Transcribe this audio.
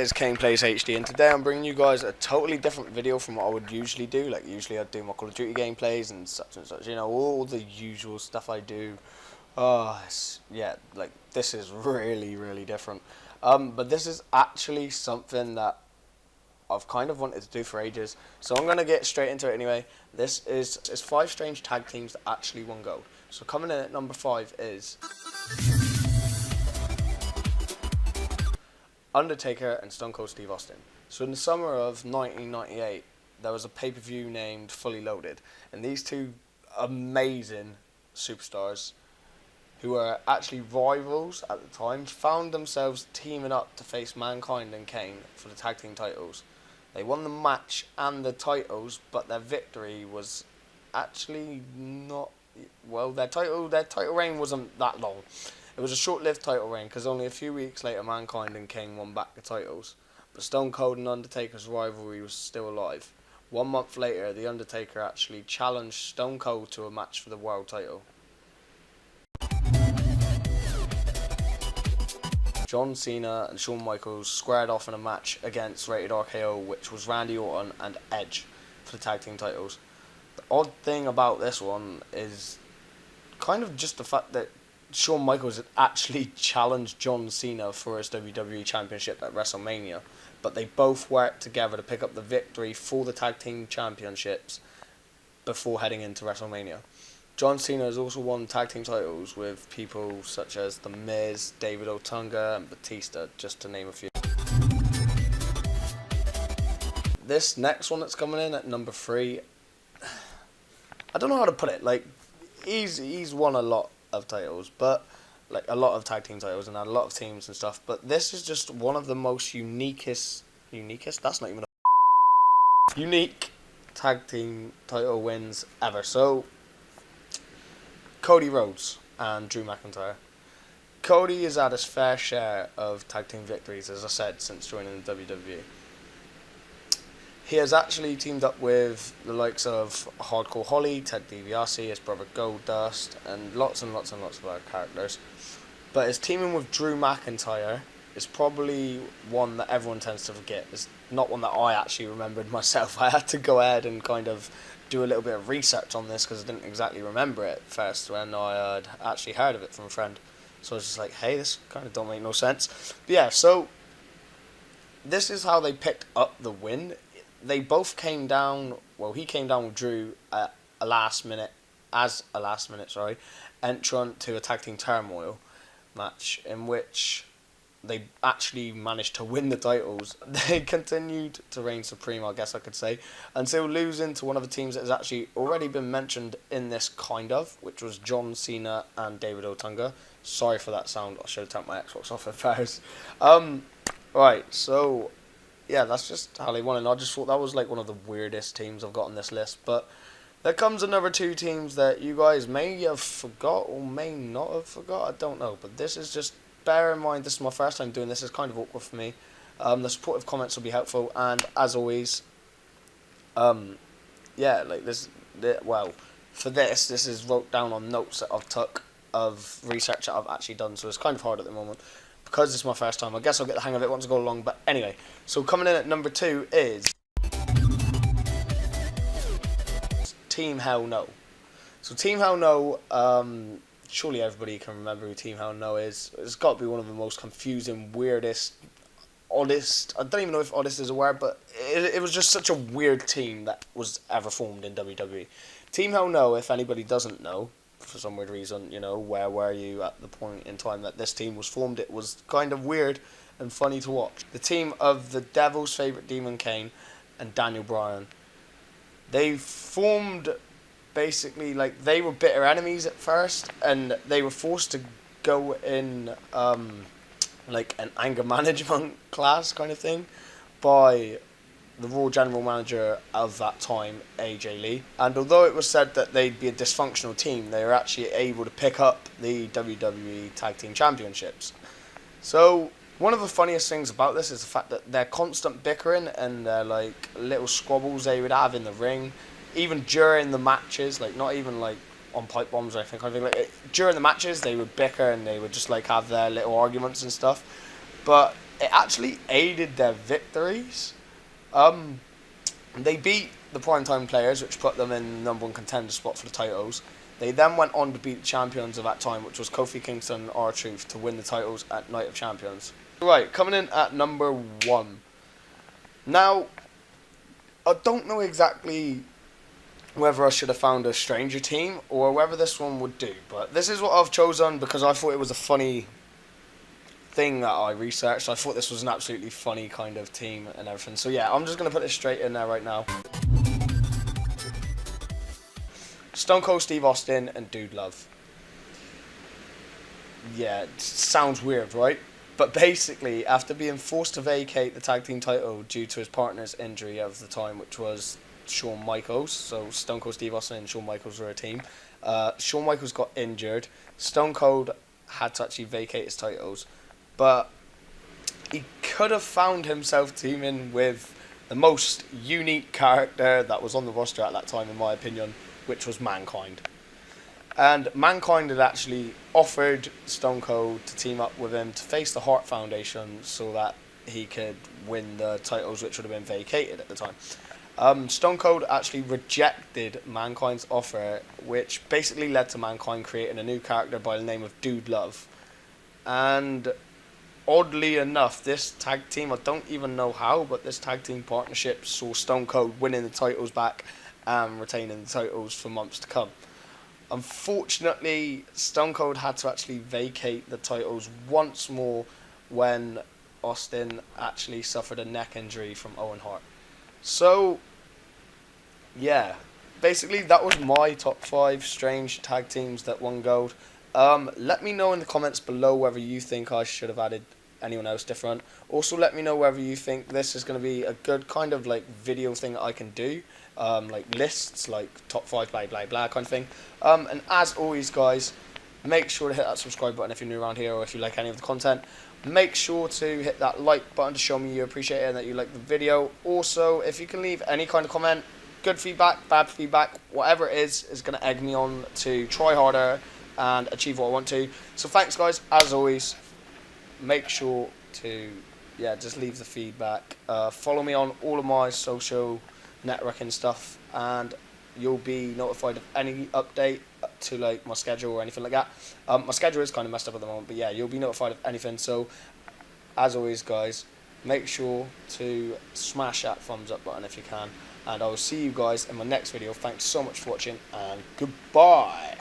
guys, Kane Plays HD, and today I'm bringing you guys a totally different video from what I would usually do. Like, usually I'd do my Call of Duty gameplays and such, you know, all the usual stuff I do. Yeah, like, this is really different. But this is actually something that I've kind of wanted to do for ages, so I'm going to get straight into it anyway. This is 5 strange tag teams that actually won gold. So coming in at number 5 is Undertaker and Stone Cold Steve Austin. So in the summer of 1998, there was a pay-per-view named Fully Loaded, and these two amazing superstars, who were actually rivals at the time, found themselves teaming up to face Mankind and Kane for the tag team titles. They won the match and the titles, but their victory was actually not well. Their title reign wasn't that long. It was a short-lived title reign because only a few weeks later Mankind and Kane won back the titles. But Stone Cold and Undertaker's rivalry was still alive. 1 month later, The Undertaker actually challenged Stone Cold to a match for the world title. John Cena and Shawn Michaels squared off in a match against Rated RKO, which was Randy Orton and Edge for the tag team titles. The odd thing about this one is kind of just the fact that Shawn Michaels had actually challenged John Cena for his WWE Championship at WrestleMania, but they both worked together to pick up the victory for the Tag Team Championships before heading into WrestleMania. John Cena has also won Tag Team titles with people such as The Miz, David Otunga, and Batista, just to name a few. This next one that's coming in at number 3, I don't know how to put it. Like, he's won a lot of titles, but like a lot of tag team titles and a lot of teams and stuff, but this is just one of the most uniquest, that's not even a unique tag team title wins ever. So Cody Rhodes and Drew McIntyre. Cody has had his fair share of tag team victories, as I said, since joining the WWE. He has actually teamed up with the likes of Hardcore Holly, Ted DiBiase, his brother Goldust, and lots of other characters. But his teaming with Drew McIntyre is probably one that everyone tends to forget. It's not one that I actually remembered myself. I had to go ahead and kind of do a little bit of research on this because I didn't exactly remember it first when I had actually heard of it from a friend. So I was just like, hey, this kind of don't make no sense. But yeah, so this is how they picked up the win. They both came down, well, he came down with Drew at a last minute entrant to a tag team turmoil match in which they actually managed to win the titles. They continued to reign supreme, I guess I could say, until losing to one of the teams that has actually already been mentioned in this which was John Cena and David Otunga. Sorry for that sound, I should have turned my Xbox off at first. Right, so yeah, that's just how they won, and I just thought that was like one of the weirdest teams I've got on this list. But there comes another 2 teams that you guys may have forgot or may not have forgot, I don't know. But this is just, bear in mind, this is my first time doing this, it's kind of awkward for me. The supportive comments will be helpful, and as always, yeah, like well, for this is wrote down on notes that I've took of research that I've actually done, so it's kind of hard at the moment. Because it's my first time, I guess I'll get the hang of it once I go along. But anyway, so coming in at number 2 is Team Hell No. So Team Hell No, surely everybody can remember who Team Hell No is. It's got to be one of the most confusing, weirdest, oddest, I don't even know if oddest is a word, but it was just such a weird team that was ever formed in WWE. Team Hell No, if anybody doesn't know, for some weird reason, you know, where were you at the point in time that this team was formed? It was kind of weird and funny to watch. The team of the Devil's favourite demon Kane and Daniel Bryan. They formed basically, like, they were bitter enemies at first, and they were forced to go in like an anger management class kind of thing by the Raw General Manager of that time, AJ Lee. And although it was said that they'd be a dysfunctional team, they were actually able to pick up the WWE Tag Team Championships. So one of the funniest things about this is the fact that their constant bickering and their like little squabbles they would have in the ring, even during the matches, like not even like on pipe bombs or anything. I think like during the matches they would bicker and they would just like have their little arguments and stuff. But it actually aided their victories. They beat the primetime players, which put them in the #1 contender spot for the titles. They then went on to beat the champions of that time, which was Kofi Kingston and R-Truth, to win the titles at Night of Champions. Right, coming in at number 1. Now, I don't know exactly whether I should have found a stranger team or whether this one would do, but this is what I've chosen because I thought it was a funny thing that I researched. I thought this was an absolutely funny kind of team and everything. So yeah, I'm just going to put this straight in there right now. Stone Cold Steve Austin and Dude Love. Yeah, it sounds weird, right? But basically, after being forced to vacate the tag team title due to his partner's injury of the time, which was Shawn Michaels, so Stone Cold Steve Austin and Shawn Michaels were a team. Shawn Michaels got injured. Stone Cold had to actually vacate his titles, but he could have found himself teaming with the most unique character that was on the roster at that time, in my opinion, which was Mankind. And Mankind had actually offered Stone Cold to team up with him to face the Hart Foundation so that he could win the titles, which would have been vacated at the time. Stone Cold actually rejected Mankind's offer, which basically led to Mankind creating a new character by the name of Dude Love. And oddly enough, this tag team, I don't even know how, but this tag team partnership saw Stone Cold winning the titles back and retaining the titles for months to come. Unfortunately, Stone Cold had to actually vacate the titles once more when Austin actually suffered a neck injury from Owen Hart. So, yeah, basically that was my top 5 strange tag teams that won gold. Let me know in the comments below whether you think I should have added anyone else different. Also, let me know whether you think this is going to be a good kind of like video thing that I can do, like lists, like top 5 blah blah blah kind of thing. And as always, guys, make sure to hit that subscribe button if you're new around here or if you like any of the content. Make sure to hit that like button to show me you appreciate it and that you like the video. Also, if you can leave any kind of comment, good feedback, bad feedback, whatever it is going to egg me on to try harder and achieve what I want to. So thanks, guys. As always, make sure to just leave the feedback. Follow me on all of my social networking stuff, and you'll be notified of any update to like my schedule or anything like that. My schedule is kind of messed up at the moment, but yeah, you'll be notified of anything. So as always, guys, make sure to smash that thumbs up button if you can, and I will see you guys in my next video. Thanks so much for watching, and goodbye.